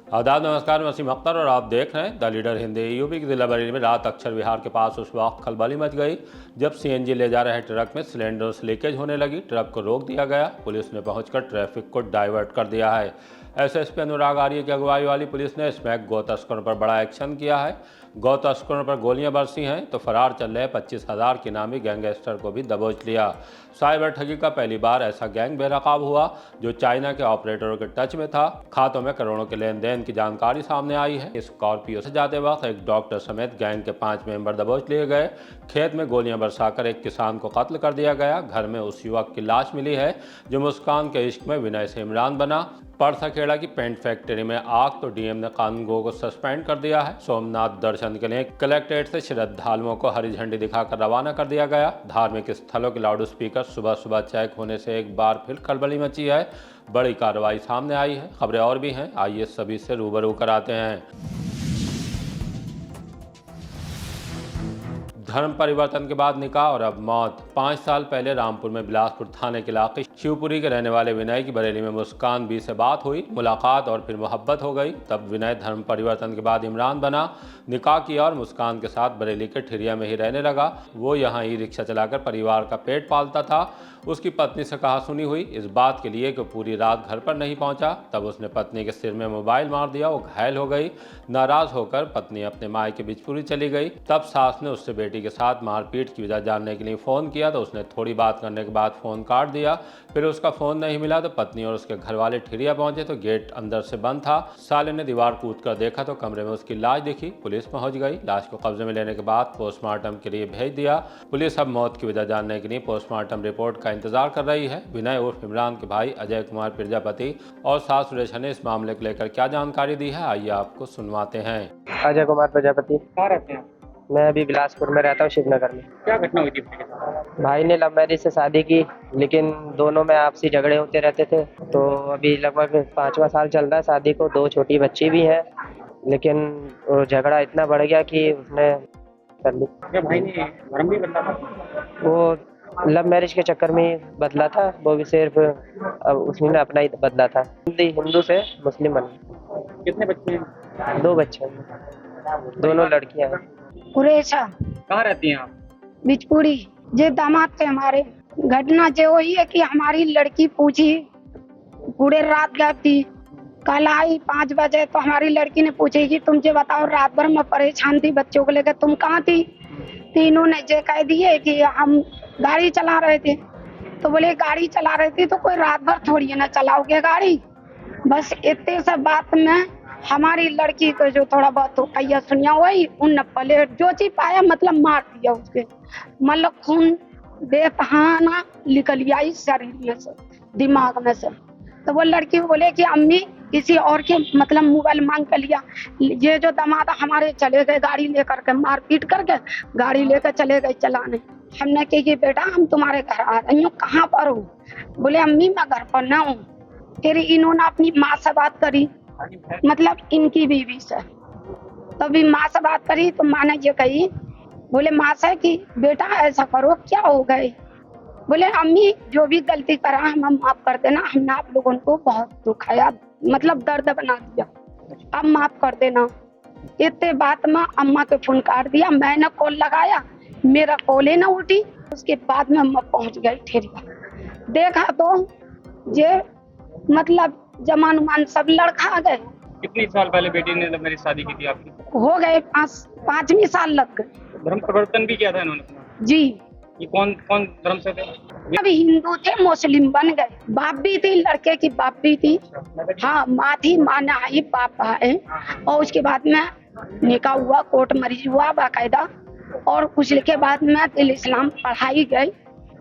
आदाब, नमस्कार। मैं वसीम अख्तर और आप देख रहे हैं द लीडर हिंदी। यूपी के जिला बरेली में रात अक्षर विहार के पास उस वक्त खलबली मच गई जब सीएनजी ले जा रहे ट्रक में सिलेंडर से लीकेज होने लगी। ट्रक को रोक दिया गया। पुलिस ने पहुंचकर ट्रैफिक को डाइवर्ट कर दिया है। एसएसपी अनुराग आर्य की अगुवाई वाली पुलिस ने स्मैक गौ तस्करों पर बड़ा एक्शन किया है। गौ तस्करों पर गोलियां बरसी हैं तो फरार चल रहे 25,000 के नामी गैंगस्टर को भी दबोच लिया। साइबर ठगी का पहली बार ऐसा गैंग बेनकाब हुआ जो चाइना के ऑपरेटरों के टच में था। खातों में करोड़ों के लेन देन की जानकारी सामने आई है। स्कॉर्पियो से जाते वक्त एक डॉक्टर समेत गैंग के 5 मेंबर दबोच लिए गए। खेत में गोलियां बरसाकर एक किसान को कत्ल कर दिया गया। घर में उस युवक की लाश मिली है जो मुस्कान के इश्क में विनय से इमरान बना। परसाखेड़ा की पेंट फैक्ट्री में आग तो डीएम ने कानूनगो को सस्पेंड कर दिया है। सोमनाथ दर्शन के लिए कलेक्ट्रेट से श्रद्धालुओं को हरी झंडी दिखाकर रवाना कर दिया गया। धार्मिक स्थलों के लाउड स्पीकर सुबह सुबह चेक होने से एक बार फिर खलबली मची है। बड़ी कार्रवाई सामने आई है। खबरें और भी हैं, आइए सभी से रूबरू कराते हैं। धर्म परिवर्तन के बाद निकाह और अब मौत। 5 साल पहले रामपुर में बिलासपुर थाने के इलाके शिवपुरी के रहने वाले विनय की बरेली में मुस्कान बी से बात हुई। मुलाकात और फिर मोहब्बत हो गई। तब विनय धर्म परिवर्तन के बाद इमरान बना। निकाह किया और मुस्कान के साथ बरेली के ठिरिया में ही रहने लगा। वो यहाँ ई रिक्शा चलाकर परिवार का पेट पालता था। उसकी पत्नी से कहा सुनी हुई इस बात के लिए कि पूरी रात घर पर नहीं पहुंचा। तब उसने पत्नी के सिर में मोबाइल मार दिया। वो घायल हो गई। नाराज होकर पत्नी अपने मायके बिचपुरी चली गई। तब सास ने उससे बेटी के साथ मारपीट की वजह जानने के लिए फ़ोन किया तो उसने थोड़ी बात करने के बाद फ़ोन काट दिया। फिर उसका फ़ोन नहीं मिला तो पत्नी और उसके घर वाले ठिरिया पहुंचे तो गेट अंदर से बंद था। साले ने दीवार कूद कर देखा तो कमरे में उसकी लाश दिखी। पुलिस पहुंच गई। लाश को कब्जे में लेने के बाद पोस्टमार्टम के लिए भेज दिया। पुलिस अब मौत की वजह जानने के लिए पोस्टमार्टम रिपोर्ट का इंतजार कर रही है। विनय उर्फ इमरान के भाई अजय कुमार प्रजापति और सास सुरेशा ने इस मामले को लेकर क्या जानकारी दी है, आइए आपको सुनवाते हैं। अजय कुमार प्रजापति। कहाँ रहते हैं? मैं अभी बिलासपुर में रहता हूँ, शिवनगर में। क्या घटना हुई थी भाई के साथ? भाई ने लव मैरिज से शादी की, लेकिन दोनों में आपसी झगड़े होते रहते थे। तो अभी लगभग 5वां साल चल रहा है शादी को। 2 छोटी बच्ची भी है, लेकिन वो झगड़ा इतना बढ़ गया कि उसने कर ली। क्या भाई ने धर्म भी बदला था? वो लव मैरिज के चक्कर में ही बदला था। वो भी सिर्फ अब उसने अपना ही बदला था। हिंदू से मुस्लिम बना। कितने बच्चे हैं? 2 बच्चे हैं, दोनों लड़कियां हैं। कुरेशा कहाँ रहती हैं आप? बिचपुरी जे दामाद थे हमारे। घटना जो हुई है कि हमारी लड़की पूछी, पूरे रात गई थी। कल आई 5 बजे तो हमारी लड़की ने पूछी कि तुम जे बताओ, रात भर मैं परेशान थी बच्चों को लेकर, तुम कहाँ थी? तीनों ने जे कह दिए कि हम गाड़ी चला रहे थे। तो बोले गाड़ी चला रहे थे तो कोई रात भर थोड़ी है ना चलाओगे गाड़ी। बस इतने सब बात में हमारी लड़की को जो थोड़ा बहुत कैया सुनिया हुई, उन प्लेट जो चीज पाया मतलब मार दिया उसके। मतलब खून बेतहाना निकल गया इस शरीर में से, दिमाग में से। तो वो लड़की बोले कि अम्मी किसी और के मतलब मोबाइल मांग कर लिया। ये जो दामाद हमारे चले गए गाड़ी लेकर के, मारपीट करके गाड़ी लेकर चले गए चलाने। हमने कही कि बेटा हम तुम्हारे घर आ रही हूँ, कहाँ पर हो? बोले अम्मी मैं घर पर ना हूँ। फिर इन्होंने अपनी माँ से बात करी, मतलब इनकी बीवी से। तभी माँ से बात करी तो माँ ने ये कही, बोले माँ से कि बेटा ऐसा करो, क्या हो गए? बोले अम्मी जो भी गलती करा हम माफ कर देना, हमने आप लोगों को बहुत दुखाया, मतलब दर्द बना दिया, अब माफ कर देना। इतने बात में अम्मा के फोन काट दिया। मैंने कॉल लगाया, मेरा कॉल ही ना उठी। उसके बाद में मैं पहुंच गई ठेरिया। देखा तो ये मतलब जमान उमान सब लड़का आ गए। कितने साल पहले बेटी ने जब मेरी शादी की थी आपकी? हो गए 5वीं साल लग गए। धर्म परिवर्तन भी किया था इन्होंने? जी। ये कौन कौन धर्म से थे? अभी हिंदू थे, मुस्लिम बन गए। बाप भी थी, लड़के की बाप भी थी। हाँ माँ थी, माँ ने आई, बाप है। और उसके बाद में निकाह हुआ, कोर्ट मरीज हुआ बाकायदा। और उसके बाद में दिल इस्लाम पढ़ाई गई।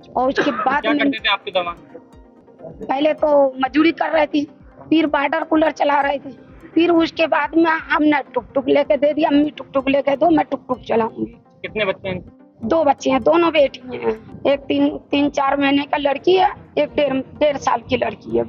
और उसके बाद क्या में करते थे आपके दामाद? पहले तो मजदूरी कर रही थी, फिर वाटर कूलर चला रहे थे। फिर उसके बाद में हमने टुक टुक लेके दे दिया, अम्मी टुक टुक लेके दो, मैं टुक टुक चलाऊंगी। कितने बच्चे हैं? 2 बच्चे हैं, दोनों बेटी हैं। एक 3-4 महीने का लड़की है, एक 1.5 साल की लड़की है।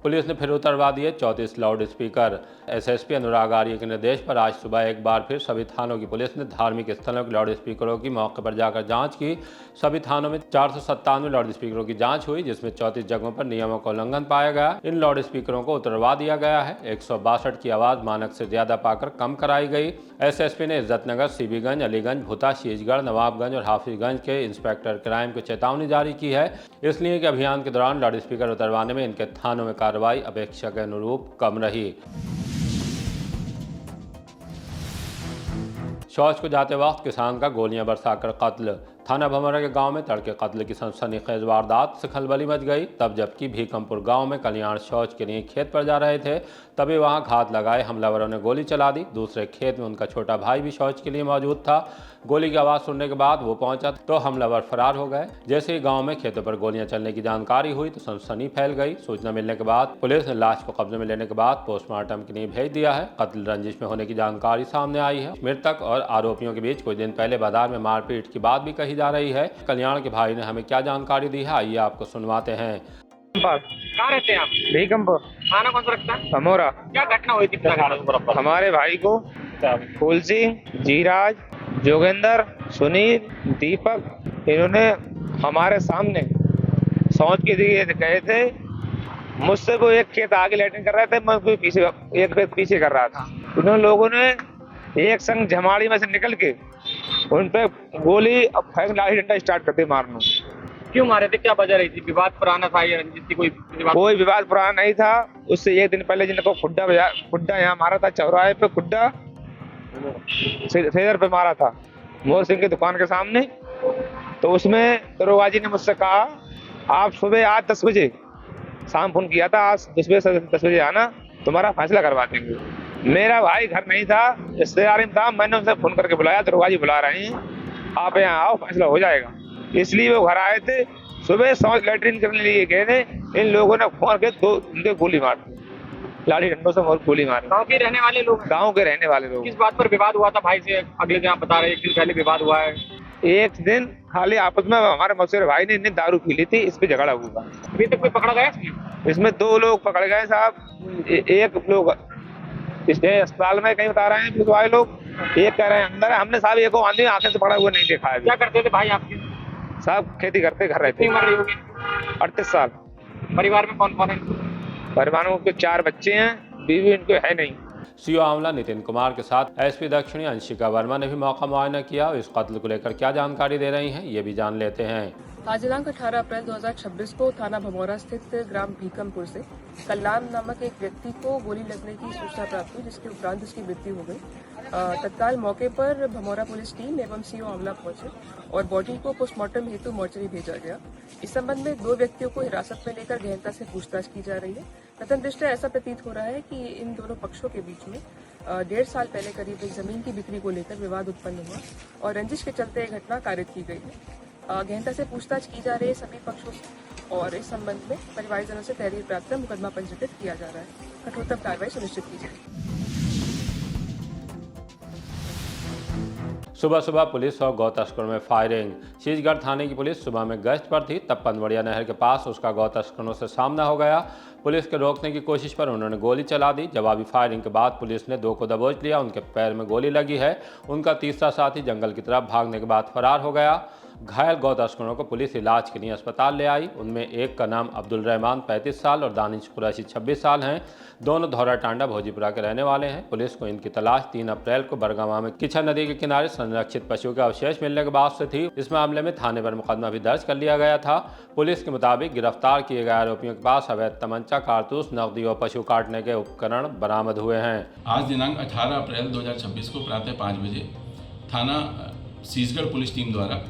पुलिस ने फिर उतरवा दिए 34 loud speaker. SSP Anurag Arya के निर्देश पर आज सुबह एक बार फिर सभी थानों की पुलिस ने धार्मिक स्थलों के लाउड स्पीकरों की मौके पर जाकर जांच की। सभी थानों में 497 लाउड स्पीकरों की जांच हुई, जिसमें 34 जगहों पर नियमों का उल्लंघन पाया गया। इन लाउड स्पीकरों को उतरवा दिया गया है। 162 की आवाज मानक से ज्यादा पाकर कम कराई गई। एसएसपी ने इज्जतनगर, सीबीगंज, अलीगंज, भुता, शीशगढ़, नवाबगंज और हाफिजगंज के इंस्पेक्टर क्राइम को चेतावनी जारी की है, इसलिए कि अभियान के दौरान लाउड स्पीकर उतरवाने में इनके थानों में कार्रवाई अपेक्षा के अनुरूप कम रही। शौच को जाते वक्त किसान का गोलियां बरसाकर कत्ल। थाना भमरा के गांव में तड़के कत्ल की सनसनीखेज वारदात से खलबली मच गई। तब जबकि भीकमपुर गांव में कल्याण शौच के लिए खेत पर जा रहे थे, तभी वहां घात लगाए हमलावरों ने गोली चला दी। दूसरे खेत में उनका छोटा भाई भी शौच के लिए मौजूद था। गोली की आवाज़ सुनने के बाद वो पहुंचा तो हमलावर फरार हो गए। जैसे ही गांव में खेतों पर गोलियां चलने की जानकारी हुई तो सनसनी फैल गई। सूचना मिलने के बाद पुलिस ने लाश को कब्जे में लेने के बाद पोस्टमार्टम के लिए भेज दिया है। कत्ल रंजिश में होने की जानकारी सामने आई है। मृतक और आरोपियों के बीच कुछ दिन पहले बाजार में मारपीट की बात भी कही जा रही है। कल्याण के भाई ने हमें क्या जानकारी दी है, आइए आपको सुनवाते हैं। कहाँ रहते हैं आप? भीकमपुर। थाना कौन सा लगता है? भमोरा। क्या घटना हुई थी? हमारे भाई को फूल सिंह, जीराज, जोगेंद्र, सुनील, दीपक, इन्होंने हमारे सामने सोच के दिए गए थे। मुझसे वो एक खेत आगे लैट्रिन कर रहे थे, मैं कोई पीछे एक खेत पीछे कर रहा था। उन लोगों ने एक संग झमाड़ी में से निकल के उन पे गोली और फेंक लाठी डंडा स्टार्ट करते मारना। क्यों मारे थे? क्या वजह रही थी? विवाद पुराना था या रंजिश थी? कोई विवाद पुराना नहीं था। उससे एक दिन पहले जिनको खुड्डा यहाँ मारा था, चौराहे पे खुड्डा फेदर पे मारा था, मोहन सिंह की दुकान के सामने। तो उसमें दरोगाजी ने मुझसे कहा आप सुबह आज 10 बजे, शाम फोन किया था, आज 10 बजे आना, तुम्हारा फैसला करवा देंगे। मेरा भाई घर नहीं था, रिश्तेदारी में था। मैंने उनसे फोन करके बुलाया, दरोगाजी बुला रहे हैं, आप यहाँ आओ, फैसला हो जाएगा। इसलिए वो घर आए थे। सुबह शौच लैट्रिन करने लिए गए थे, इन लोगों ने फोन के दो गोली मार दी, लाठी डंडों से गोली मारी। गाँव के रहने वाले लोग? गाँव के रहने वाले लोग। किस बात पर विवाद हुआ था भाई से? अगले दिन आप बता रहे हैं एक दिन पहले विवाद हुआ है। एक दिन खाली आपस में हमारे मौसेरे भाई ने इन्हें दारू पी ली थी, इस पे झगड़ा हुआ। अभी तक कोई पकड़ा गया? इसमें 2 लोग पकड़ गए साहब। एक लोग इसने अस्पताल में कहीं बता रहे हैं, पुलिस वाले लोग एक कह रहे हैं अंदर है। हमने साहब एक को आंधी आंखें से पड़ा हुआ नहीं देखा है। क्या करते थे भाई आपके? साहब खेती करते, घर रहते। कितनी उम्र रही होगी? 38 साल। परिवार में कौन कौन है? परिवार में 4 बच्चे हैं, बीवी इनको है नहीं। सीओ आमला नितिन कुमार के साथ एसपी दक्षिणी अंशिका वर्मा ने भी मौका मुआयना किया। इस कत्ल को लेकर क्या जानकारी दे रही हैं, ये भी जान लेते हैं। आज दिनांक 18 अप्रैल 2026 को थाना भमोरा स्थित ग्राम भीकमपुर से कल्याण नामक एक व्यक्ति को गोली लगने की सूचना प्राप्त हुई, जिसके उपरांत उसकी मृत्यु हो गई। तत्काल मौके पर भमोरा पुलिस टीम एवं सीओ आमला पहुंचे और बॉडी को पोस्टमार्टम हेतु मोर्चरी भेजा गया। इस संबंध में 2 व्यक्तियों को हिरासत में लेकर गहनता से पूछताछ की जा रही है। प्रथम दृष्टया ऐसा प्रतीत हो रहा है कि इन दोनों पक्षों के बीच में 1.5 साल पहले करीब एक जमीन की बिक्री को लेकर विवाद उत्पन्न हुआ और रंजिश के चलते यह घटना कारित की गई है। गहनता से पूछताछ की जा रही है सभी पक्षों से और इस संबंध में परिवारजनों से तहरीर प्राप्त कर मुकदमा पंजीकृत किया जा रहा है। कठोरतम कार्रवाई सुनिश्चित की जाएगी। सुबह सुबह पुलिस और गौ तस्करों में फायरिंग। शीशगढ़ थाने की पुलिस सुबह में गश्त पर थी, तब पनवड़िया नहर के पास उसका गौ तस्करों से सामना हो गया। पुलिस के रोकने की कोशिश पर उन्होंने गोली चला दी। जवाबी फायरिंग के बाद पुलिस ने 2 को दबोच लिया। उनके पैर में गोली लगी है। उनका तीसरा साथी जंगल की तरफ भागने के बाद फरार हो गया। घायल गौ तस्करों को पुलिस इलाज के लिए अस्पताल ले आई। उनमें एक का नाम अब्दुल रहमान 35 साल और दानिश कुरैशी 26 साल हैं। दोनों धौरा टांडा भोजीपुरा के रहने वाले हैं। पुलिस को इनकी तलाश 3 अप्रैल को बरगामा में किच्छा नदी के किनारे संरक्षित पशु के अवशेष मिलने के बाद से थी। इस मामले में थाने पर मुकदमा भी दर्ज कर लिया गया था। पुलिस के मुताबिक गिरफ्तार किए गए आरोपियों के पास अवैध तमंचा, कारतूस, नकदी और पशु काटने के उपकरण बरामद हुए हैं। आज दिनांक 18 अप्रैल 2026 को प्रातः 5 बजे थाना शीशगढ़ पुलिस टीम द्वारा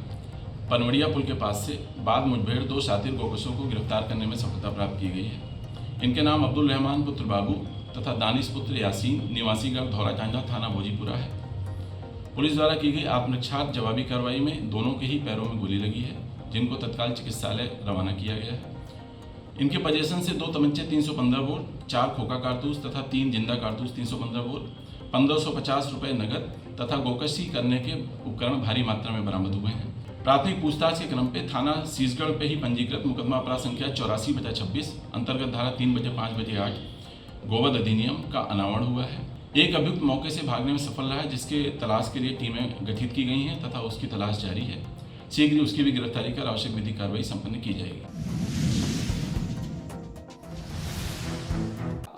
पनवड़िया पुल के पास से बाद मुठभेड़ 2 शातिर गोकशों को गिरफ्तार करने में सफलता प्राप्त की गई है। इनके नाम अब्दुल रहमान पुत्र बाबू तथा दानिश पुत्र यासीन निवासीगढ़ धौरा टांडा थाना भोजीपुरा है। पुलिस द्वारा की गई आत्मरक्षात्मक जवाबी कार्रवाई में दोनों के ही पैरों में गोली लगी है, जिनको तत्काल चिकित्सालय रवाना किया गया है। इनके पोजेशन से 2 तमंचे 315 बोर, 4 खोखा कारतूस तथा 3 जिंदा कारतूस 315 बोर, 1550 रुपये नगद तथा गोकशी करने के उपकरण भारी मात्रा में बरामद हुए हैं। प्राथमिक पूछताछ के क्रम पे थाना सीसगढ़ पे ही पंजीकृत मुकदमा अपराध संख्या 84/26 अंतर्गत धारा 3/5/8 गोवध अधिनियम का अनावरण हुआ है। एक अभियुक्त मौके से भागने में सफल रहा है, जिसके तलाश के लिए टीमें गठित की गई हैं तथा उसकी तलाश जारी है। शीघ्र ही उसकी भी गिरफ्तारी कर आवश्यक विधिक कार्रवाई संपन्न की जाएगी।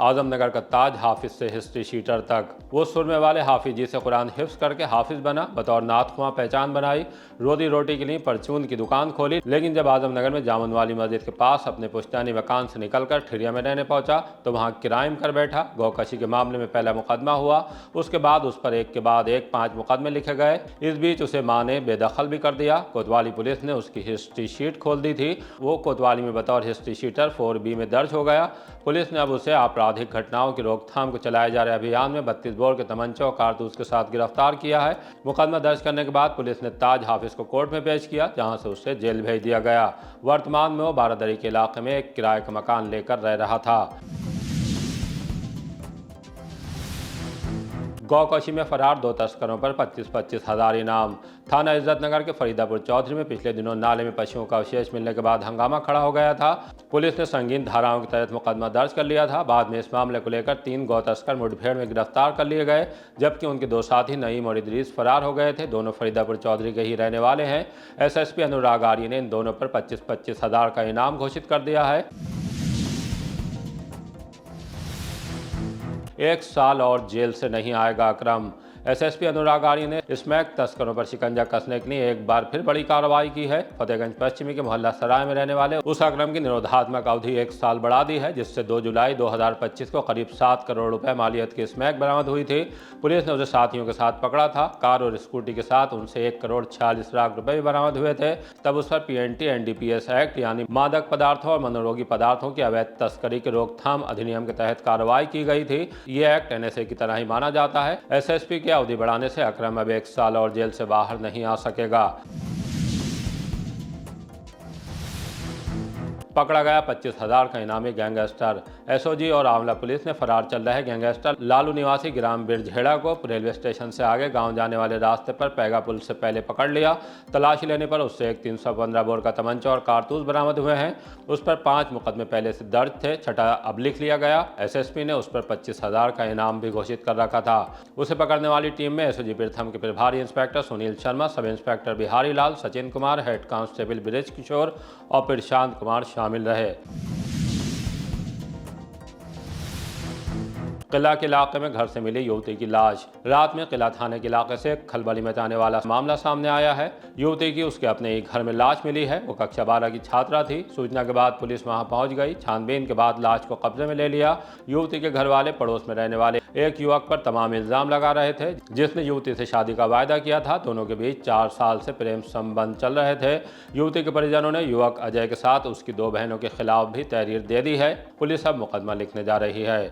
आजमनगर का ताज हाफिज से हिस्ट्री शीटर तक, वो सुरमे वाले हाफिज जी से कुरान हिफ्ज करके हाफिज बना, बतौर नातख्वां पहचान बनाई, रोजी रोटी के लिए परचून की दुकान खोली। लेकिन जब आजमनगर में जामुन वाली मस्जिद के पास अपने पुश्तैनी मकान से निकलकर ठिरिया में रहने पहुंचा तो वहां क्राइम कर बैठा। गौकशी के मामले में पहला मुकदमा हुआ, उसके बाद उस पर एक के बाद एक 5 मुकदमे लिखे गए। इस बीच उसे मां ने बेदखल भी कर दिया। कोतवाली पुलिस ने उसकी हिस्ट्री शीट खोल दी थी। वो कोतवाली में बतौर हिस्ट्री शीटर 4B में दर्ज हो गया। पुलिस ने अब उसे आपराधिक घटनाओं की रोकथाम को चलाए जा रहे अभियान में 32 बोर के तमंचों और कारतूस के साथ गिरफ्तार किया है। मुकदमा दर्ज करने के बाद पुलिस ने ताज हाफिज को कोर्ट में पेश किया, जहां से उसे जेल भेज दिया गया। वर्तमान में वो बारादरी के इलाके में एक किराए का मकान लेकर रह रहा था। गौकशी में फरार 2 तस्करों पर 25-25 हज़ार इनाम। थाना इज्जतनगर के फरीदापुर चौधरी में पिछले दिनों नाले में पशुओं का अवशेष मिलने के बाद हंगामा खड़ा हो गया था। पुलिस ने संगीन धाराओं के तहत मुकदमा दर्ज कर लिया था। बाद में इस मामले को लेकर 3 गौ तस्कर मुठभेड़ में गिरफ्तार कर लिए गए, जबकि उनके 2 साथी नईम और इदरीस फरार हो गए थे। दोनों फरीदापुर चौधरी के ही रहने वाले हैं। SSP अनुराग आर्य ने इन दोनों पर 25-25 हज़ार का इनाम घोषित कर दिया है। 1 साल और जेल से नहीं आएगा अकरम। SSP अनुराग आर्य ने स्मैक तस्करों पर शिकंजा कसने के लिए एक बार फिर बड़ी कार्रवाई की है। फतेहगंज पश्चिमी के मोहल्ला सराय में रहने वाले उस अकरम की निरोधात्मक अवधि 1 साल बढ़ा दी है, जिससे 2 जुलाई 2025 को करीब 7 करोड़ रुपए मालियत की स्मैक बरामद हुई थी। पुलिस ने उसे साथियों के साथ पकड़ा था। कार और स्कूटी के साथ उनसे 1 करोड़ 46 लाख रुपए भी बरामद हुए थे। तब उस पर PNT NDPS एक्ट यानी मादक पदार्थों और मनोरोगी पदार्थों की अवैध तस्करी के रोकथाम अधिनियम के तहत कार्रवाई की गई थी। ये एक्ट NSA की तरह ही माना जाता है। SSP की अवधि बढ़ाने से अकरम अब 1 साल और जेल से बाहर नहीं आ सकेगा। पकड़ा गया 25,000 का इनामी गैंगस्टर। SOG और आंवला पुलिस ने फरार चल रहे गैंगस्टर लालू निवासी ग्राम बिरझेड़ा को रेलवे स्टेशन से आगे गांव जाने वाले रास्ते पर पैगा पुल से पहले पकड़ लिया। तलाशी लेने पर उससे एक 315 बोर का तमंचा और कारतूस बरामद हुए हैं। उस पर 5 मुकदमे पहले से दर्ज थे, 6ठा अब लिख लिया गया। SSP ने उस पर 25,000 का इनाम भी घोषित कर रखा था। उसे पकड़ने वाली टीम में SOG प्रथम के प्रभारी इंस्पेक्टर सुनील शर्मा, सब inspector Bihari Lal, Sachin Kumar, head constable Brij Kishore और प्रशांत कुमार शामिल रहे। किला के इलाके में घर से मिली युवती की लाश। रात में किला थाने के इलाके से खलबली मचाने वाला मामला सामने आया है। युवती की उसके अपने ही घर में लाश मिली है। वो कक्षा 12 की छात्रा थी। सूचना के बाद पुलिस वहां पहुंच गई। छानबीन के बाद लाश को कब्जे में ले लिया। युवती के घर वाले पड़ोस में रहने वाले एक युवक पर तमाम इल्जाम लगा रहे थे, जिसने युवती से शादी का वायदा किया था। दोनों के बीच 4 साल से प्रेम संबंध चल रहे थे। युवती के परिजनों ने युवक अजय के साथ उसकी 2 बहनों के खिलाफ भी तहरीर दे दी है। पुलिस अब मुकदमा लिखने जा रही है।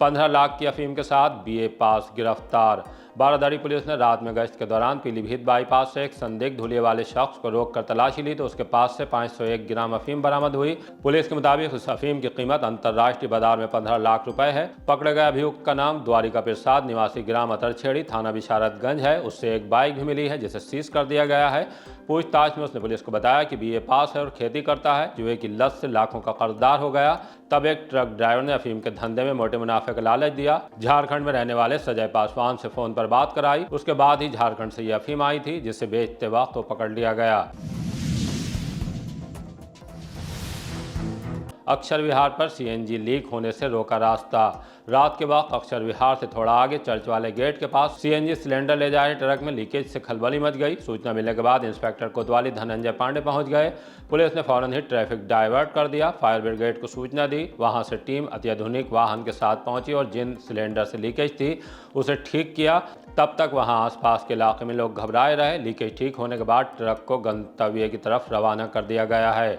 15 लाख की अफीम के साथ BA पास गिरफ्तार। बारादरी पुलिस ने रात में गश्त के दौरान पीलीभीत बाईपास से एक संदिग्ध हुलिये वाले शख्स को रोककर तलाशी ली तो उसके पास से 501 ग्राम अफीम बरामद हुई। पुलिस के मुताबिक उस अफीम की कीमत अंतर्राष्ट्रीय बाजार में 15 लाख रुपए है। पकड़े गए अभियुक्त का नाम द्वारिका प्रसाद निवासी ग्राम अतरछेड़ी थाना बिशारतगंज है। उससे एक बाइक भी मिली है, जिसे सीज कर दिया गया है। पूछताछ में उसने पुलिस को बताया कि BA पास है और खेती करता है। जुए की लत से लाखों का कर्जदार हो गया। तब एक ट्रक ड्राइवर ने अफीम के धंधे में मोटे मुनाफे का लालच दिया। झारखंड में रहने वाले सजय पासवान से फोन पर बात कराई। उसके बाद ही झारखंड से ये अफीम आई थी, जिसे बेचते वक्त वो पकड़ लिया गया। अक्षर विहार पर CNG लीक होने से रोका रास्ता। रात के वक्त अक्षर विहार से थोड़ा आगे चर्च वाले गेट के पास CNG सिलेंडर ले जा रहे ट्रक में लीकेज से खलबली मच गई। सूचना मिलने के बाद इंस्पेक्टर कोतवाली धनंजय पांडे पहुंच गए। पुलिस ने फौरन ही ट्रैफिक डाइवर्ट कर दिया। फायर ब्रिगेड को सूचना दी। वहां से टीम अत्याधुनिक वाहन के साथ पहुंची और जिन सिलेंडर से लीकेज थी उसे ठीक किया। तब तक वहां आसपास के इलाके में लोग घबराए रहे। लीकेज ठीक होने के बाद ट्रक को गंतव्य की तरफ रवाना कर दिया गया है।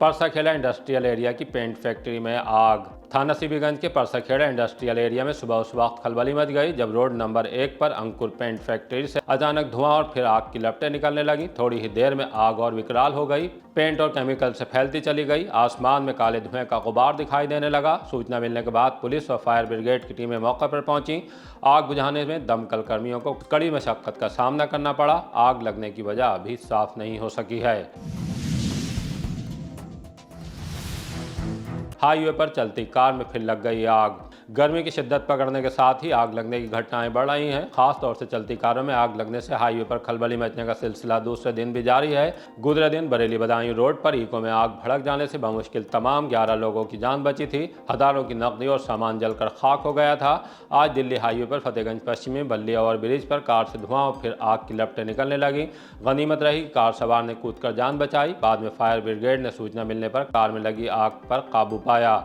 परसाखेला इंडस्ट्रियल एरिया की पेंट फैक्ट्री में आग। थाना सिबीगंज के परसखेड़ा इंडस्ट्रियल एरिया में सुबह उस वक्त खलबली मच गई जब रोड नंबर 1 पर अंकुर पेंट फैक्ट्री से अचानक धुआं और फिर आग की लपटें निकलने लगी। थोड़ी ही देर में आग और विकराल हो गई, पेंट और केमिकल से फैलती चली गई। आसमान में काले धुएं का गुबार दिखाई देने लगा। सूचना मिलने के बाद पुलिस और फायर ब्रिगेड की टीमें मौके पर पहुंची। आग बुझाने में दमकल कर्मियों को कड़ी मशक्कत का सामना करना पड़ा। आग लगने की वजह अभी साफ नहीं हो सकी है। हाईवे पर चलती कार में फिर लग गई आग। गर्मी की शिद्दत पकड़ने के साथ ही आग लगने की घटनाएं बढ़ रही हैं। खास तौर से चलती कारों में आग लगने से हाईवे पर खलबली मचने का सिलसिला दूसरे दिन भी जारी है। गुजरे दिन बरेली बदायूं रोड पर इको में आग भड़क जाने से बमुश्किल तमाम 11 लोगों की जान बची थी। हजारों की नकदी और सामान जलकर खाक हो गया था। आज दिल्ली हाईवे पर फतेहगंज पश्चिम में बल्ली ओवर ब्रिज पर कार से धुआं और फिर आग की लपटें निकलने लगी। गनीमत रही कार सवार ने कूदकर जान बचाई। बाद में फायर ब्रिगेड ने सूचना मिलने पर कार में लगी आग पर काबू पाया।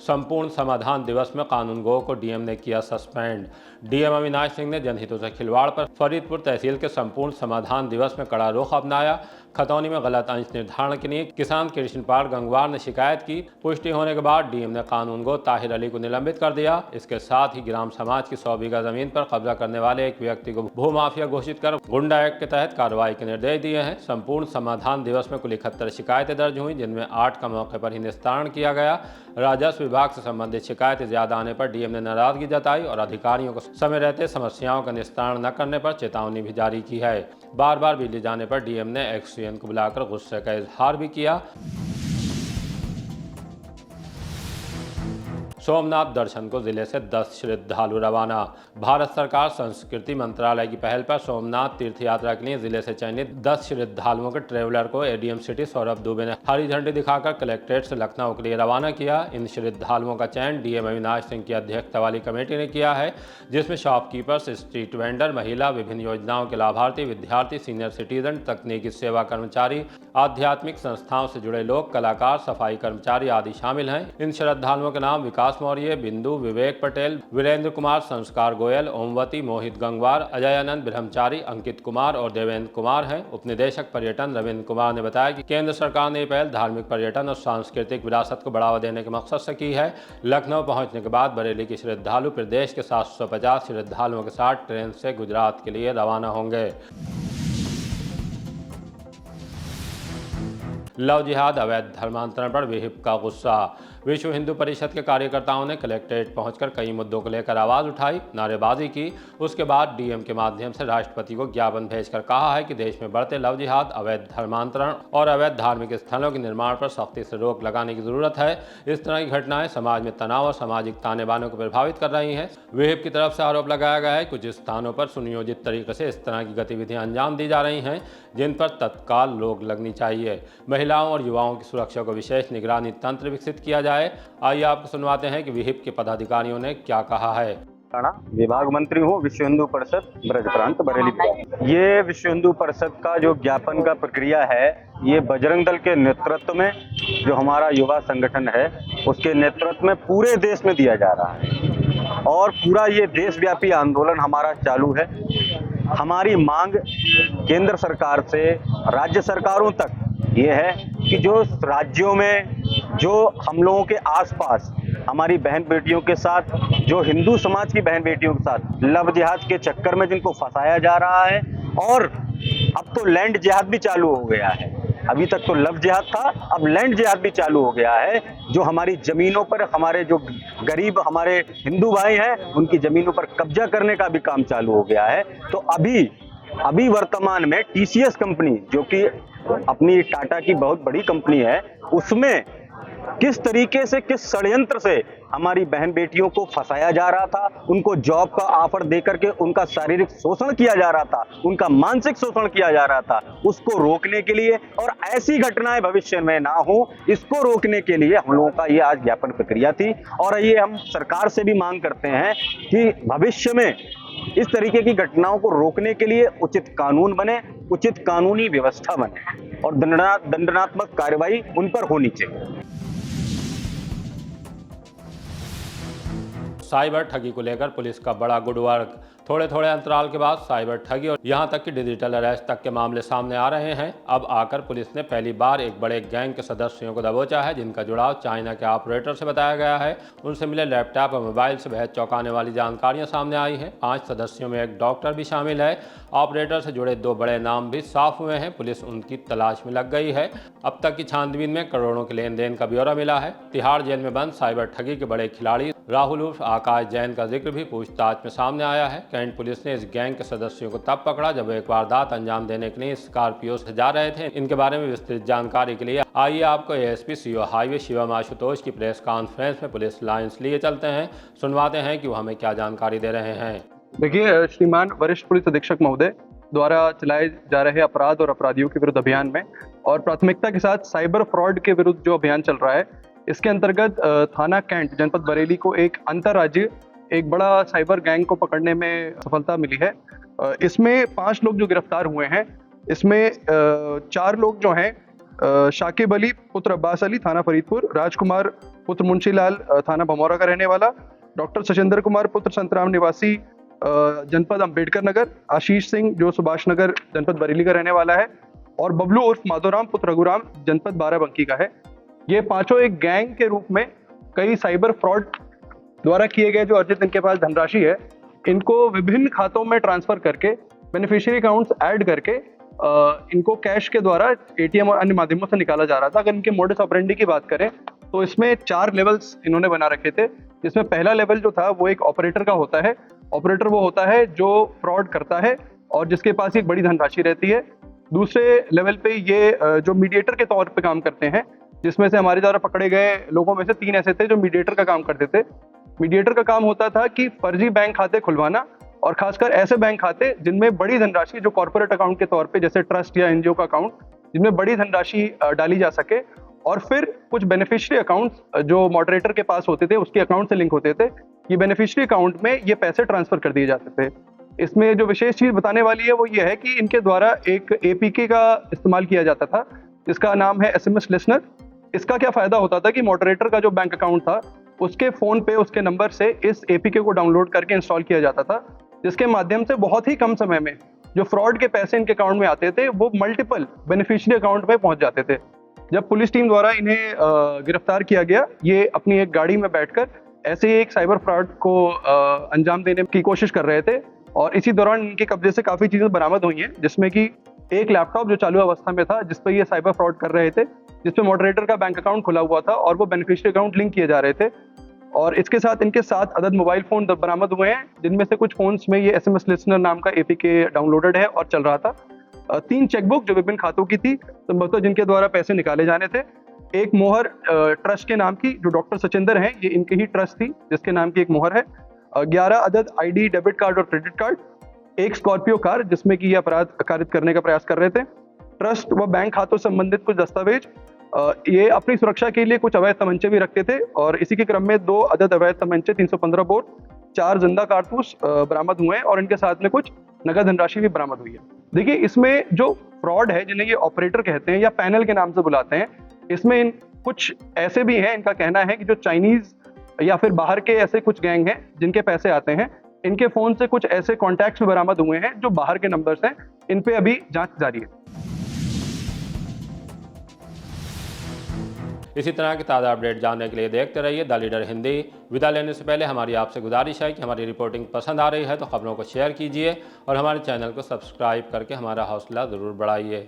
संपूर्ण समाधान दिवस में कानूनगोओं को डीएम ने किया सस्पेंड। डीएम अविनाश सिंह ने जनहितों से खिलवाड़ पर फरीदपुर तहसील के संपूर्ण समाधान दिवस में कड़ा रुख अपनाया। खतौनी में गलत अंश निर्धारण के लिए किसान कृष्णपाल गंगवार ने शिकायत की। पुष्टि होने के बाद डीएम ने कानूनगो ताहिर अली को निलंबित कर दिया। इसके साथ ही ग्राम समाज की 100 बीघा जमीन पर कब्जा करने वाले एक व्यक्ति को भूमाफिया घोषित कर गुंडा एक्ट के तहत कार्रवाई के निर्देश दिए हैं। संपूर्ण समाधान दिवस में कुल 71 शिकायतें दर्ज हुई, जिनमें 8 का मौके पर ही निस्तारण किया गया। राजस्व विभाग से संबंधित शिकायतें ज्यादा आने पर डीएम ने नाराजगी जताई और अधिकारियों को समय रहते समस्याओं का निस्तारण न करने पर चेतावनी भी जारी की है। बार बार बिजली जाने पर डीएम ने एक्ससीएन को बुलाकर गुस्से का इजहार भी किया। सोमनाथ दर्शन को जिले से 10 श्रद्धालु रवाना। भारत सरकार संस्कृति मंत्रालय की पहल पर सोमनाथ तीर्थ यात्रा के लिए जिले से चयनित 10 श्रद्धालुओं के ट्रेवलर को एडीएम सिटी सौरभ दुबे ने हरी झंडी दिखाकर कलेक्ट्रेट से लखनऊ के लिए रवाना किया। इन श्रद्धालुओं का चयन डीएम अविनाश सिंह की अध्यक्षता वाली कमेटी ने किया है, जिसमें शॉपकीपर्स, स्ट्रीट वेंडर, महिला, विभिन्न योजनाओं के लाभार्थी, विद्यार्थी, सीनियर सिटीजन, तकनीकी सेवा कर्मचारी, आध्यात्मिक संस्थाओं से जुड़े लोग, कलाकार, सफाई कर्मचारी आदि शामिल हैं। इन श्रद्धालुओं के नाम विकास मौर्य, बिंदु, विवेक पटेल, वीरेंद्र कुमार, संस्कार गोयल, ओमवती, मोहित गंगवार, अजय आनंद ब्रह्मचारी, अंकित कुमार और देवेंद्र कुमार हैं। उपनिदेशक पर्यटन रविंद्र कुमार ने बताया कि केंद्र सरकार ने पहल धार्मिक पर्यटन और सांस्कृतिक विरासत को बढ़ावा देने के मकसद से की है। लखनऊ पहुंचने के बाद बरेली के श्रद्धालु प्रदेश के 750 श्रद्धालुओं के साथ ट्रेन से गुजरात के लिए रवाना होंगे। लव जिहाद अवैध धर्मांतरण पर विहिप का गुस्सा। विश्व हिंदू परिषद के कार्यकर्ताओं ने कलेक्ट्रेट पहुंचकर कई मुद्दों को लेकर आवाज उठाई, नारेबाजी की। उसके बाद डीएम के माध्यम से राष्ट्रपति को ज्ञापन भेजकर कहा है कि देश में बढ़ते लव जिहाद, अवैध धर्मांतरण और अवैध धार्मिक स्थलों के निर्माण पर सख्ती से रोक लगाने की जरूरत है। इस तरह की घटनाएं समाज में तनाव और सामाजिक ताने बाने को प्रभावित कर रही हैं। विहिप की तरफ से आरोप लगाया गया है कुछ स्थानों पर सुनियोजित तरीके से इस तरह की गतिविधियां अंजाम दी जा रही हैं, जिन पर तत्काल रोक लगनी चाहिए। महिलाओं और युवाओं की सुरक्षा को विशेष निगरानी तंत्र विकसित किया जाए। आइए आपको सुनवाते हैं कि विहिप के पदाधिकारियों ने क्या कहा है। विभाग मंत्री हूँ विश्व हिंदू परिषद ब्रज प्रांत बरेली। ये विश्व हिंदू परिषद का जो ज्ञापन का प्रक्रिया है, ये बजरंग दल के नेतृत्व में जो हमारा युवा संगठन है उसके नेतृत्व में पूरे देश में दिया जा रहा है और पूरा ये देशव्यापी आंदोलन हमारा चालू है। हमारी मांग केंद्र सरकार से राज्य सरकारों तक ये है कि जो राज्यों में जो हम लोगों के आसपास हमारी बहन बेटियों के साथ, जो हिंदू समाज की बहन बेटियों के साथ लव जिहाद के चक्कर में जिनको फंसाया जा रहा है, और अब तो लैंड जिहाद भी चालू हो गया है। अभी तक तो लव जिहाद था, अब लैंड जिहाद भी चालू हो गया है। जो हमारी जमीनों पर हमारे जो गरीब हमारे हिंदू भाई हैं उनकी जमीनों पर कब्जा करने का भी काम चालू हो गया है। तो अभी वर्तमान में टीसीएस कंपनी, जो कि अपनी टाटा की बहुत बड़ी कंपनी है, उसमें किस तरीके से, किस षड्यंत्र से हमारी बहन बेटियों को फंसाया जा रहा था, उनको जॉब का ऑफर देकर के उनका शारीरिक शोषण किया जा रहा था, उनका मानसिक शोषण किया जा रहा था, उसको रोकने के लिए और ऐसी घटनाएं भविष्य में ना हो, इसको रोकने के लिए हम लोगों का ये आज ज्ञापन प्रक्रिया थी। और ये हम सरकार से भी मांग करते हैं कि भविष्य में इस तरीके की घटनाओं को रोकने के लिए उचित कानून बने, उचित कानूनी व्यवस्था बने और दंडात्मक कार्रवाई उन पर होनी चाहिए। साइबर ठगी को लेकर पुलिस का बड़ा गुड वर्क। थोड़े थोड़े अंतराल के बाद साइबर ठगी और यहाँ तक कि डिजिटल अरेस्ट तक के मामले सामने आ रहे हैं। अब आकर पुलिस ने पहली बार एक बड़े गैंग के सदस्यों को दबोचा है, जिनका जुड़ाव चाइना के ऑपरेटर से बताया गया है। उनसे मिले लैपटॉप और मोबाइल से बेहद चौंकाने वाली जानकारियां सामने आई हैं। 5 सदस्यों में एक डॉक्टर भी शामिल है। ऑपरेटर से जुड़े 2 बड़े नाम भी साफ हुए हैं। पुलिस उनकी तलाश में लग गई है। अब तक की छानबीन में करोड़ों के लेन देन का ब्यौरा मिला है। तिहाड़ जेल में बंद साइबर ठगी के बड़े खिलाड़ी राहुल उर्फ आकाश जैन का जिक्र भी पूछताछ में सामने आया है। कैंट पुलिस ने इस गैंग के सदस्यों को तब पकड़ा जब एक वारदात अंजाम देने के लिए स्कॉर्पियो से जा रहे थे। इनके बारे में विस्तृत जानकारी के लिए आइए आपको ASP CO highway Shivam Ashutosh की प्रेस कॉन्फ्रेंस में पुलिस लाइन्स लिए चलते हैं, सुनवाते हैं कि वो हमें क्या जानकारी दे रहे हैं। देखिए, श्रीमान वरिष्ठ पुलिस अधीक्षक महोदय द्वारा चलाए जा रहे अपराध और अपराधियों के विरुद्ध अभियान में और प्राथमिकता के साथ साइबर फ्रॉड के विरुद्ध जो अभियान चल रहा है, इसके अंतर्गत थाना कैंट जनपद बरेली को एक अंतर्राज्यीय एक बड़ा साइबर गैंग को पकड़ने में सफलता मिली है। इसमें 5 लोग जो गिरफ्तार हुए हैं, इसमें 4 लोग जो हैं शाकिब अली पुत्र अब्बास अली थाना फरीदपुर, राजकुमार पुत्र मुंशीलाल थाना भमौरा का रहने वाला, डॉक्टर सचिंदर कुमार पुत्र संतराम निवासी जनपद अंबेडकर नगर, आशीष सिंह जो सुभाष नगर जनपद बरेली का रहने वाला है और बबलू उर्फ माधोराम पुत्र रघुराम जनपद बाराबंकी का है। ये 5 एक गैंग के रूप में कई साइबर फ्रॉड द्वारा किए गए जो अर्जित इनके पास धनराशि है, इनको विभिन्न खातों में ट्रांसफर करके बेनिफिशियरी अकाउंट्स ऐड करके इनको कैश के द्वारा एटीएम और अन्य माध्यमों से निकाला जा रहा था। अगर इनके मोडस ऑपरेंडी की बात करें तो इसमें 4 लेवल्स इन्होंने बना रखे थे, जिसमें पहला लेवल जो था वो एक ऑपरेटर का होता है। ऑपरेटर वो होता है जो फ्रॉड करता है और जिसके पास एक बड़ी धनराशि रहती है। दूसरे लेवल पे ये जो मीडिएटर के तौर पे काम करते हैं, जिसमें से हमारे द्वारा पकड़े गए लोगों में से 3 ऐसे थे जो मीडिएटर का काम करते थे। मीडिएटर का काम होता था कि फर्जी बैंक खाते खुलवाना और खासकर ऐसे बैंक खाते जिनमें बड़ी धनराशि जो कॉर्पोरेट अकाउंट के तौर पे जैसे ट्रस्ट या एनजीओ का अकाउंट जिनमें बड़ी धनराशि डाली जा सके, और फिर कुछ बेनिफिशियरी अकाउंट्स जो मॉडरेटर के पास होते थे उसके अकाउंट से लिंक होते थे, ये बेनिफिशियरी अकाउंट में ये पैसे ट्रांसफर कर दिए जाते थे। इसमें जो विशेष चीज बताने वाली है वो ये है कि इनके द्वारा एक एपीके का इस्तेमाल किया जाता था, जिसका नाम है एसएमएस लिसनर। इसका क्या फायदा होता था कि मॉडरेटर का जो बैंक अकाउंट था उसके फोन पे उसके नंबर से इस एपीके को डाउनलोड करके इंस्टॉल किया जाता था, जिसके माध्यम से बहुत ही कम समय में जो फ्रॉड के पैसे इनके अकाउंट में आते थे वो मल्टीपल बेनिफिशियरी अकाउंट में पहुंच जाते थे। जब पुलिस टीम द्वारा इन्हें गिरफ्तार किया गया, ये अपनी एक गाड़ी में बैठकर ऐसे ही एक साइबर फ्रॉड को अंजाम देने की कोशिश कर रहे थे और इसी दौरान इनके कब्जे से काफ़ी चीज़ें बरामद हुई हैं, जिसमें कि एक लैपटॉप जो चालू अवस्था में था जिस पर ये साइबर फ्रॉड कर रहे थे, जिसपे मॉडरेटर का बैंक अकाउंट खुला हुआ था और वो बेनिफिशियरी अकाउंट लिंक किए जा रहे थे। और इसके साथ इनके 7 अदद मोबाइल फ़ोन बरामद हुए हैं, जिनमें से कुछ फ़ोन्स में ये एसएमएस लिसनर नाम का एपीके डाउनलोडेड है और चल रहा था। 3 चेकबुक जो विभिन्न खातों की थी, संभवतः जिनके द्वारा पैसे निकाले जाने थे। एक मोहर ट्रस्ट के नाम की जो डॉक्टर सचिंदर हैं, ये इनकी ही ट्रस्ट थी जिसके नाम की एक मोहर है। 11 अदद आईडी डेबिट कार्ड और क्रेडिट कार्ड, एक स्कॉर्पियो कार जिसमें कि ये अपराध कारित करने का प्रयास कर रहे थे, ट्रस्ट व बैंक खातों से संबंधित कुछ दस्तावेज। ये अपनी सुरक्षा के लिए कुछ अवैध तमंचे भी रखते थे और इसी के क्रम में 2 अदद अवैध तमंचे 315 बोर, 4 जिंदा कारतूस बरामद हुए हैं और इनके साथ में कुछ नगद धनराशि भी बरामद हुई है। देखिए, इसमें जो फ्रॉड है जिन्हें ये ऑपरेटर कहते हैं या पैनल के नाम से बुलाते हैं, इसमें कुछ ऐसे भी हैं, इनका कहना है कि जो चाइनीज या फिर बाहर के ऐसे कुछ गैंग हैं जिनके पैसे आते हैं, इनके फोन से कुछ ऐसे कॉन्टैक्ट्स भी बरामद हुए हैं जो बाहर के नंबर्स हैं। इन पे अभी जांच जारी है। इसी तरह की ताज़ा अपडेट जानने के लिए देखते रहिए द लीडर हिंदी। विदा लेने से पहले हमारी आपसे गुजारिश है कि हमारी रिपोर्टिंग पसंद आ रही है तो खबरों को शेयर कीजिए और हमारे चैनल को सब्सक्राइब करके हमारा हौसला ज़रूर बढ़ाइए।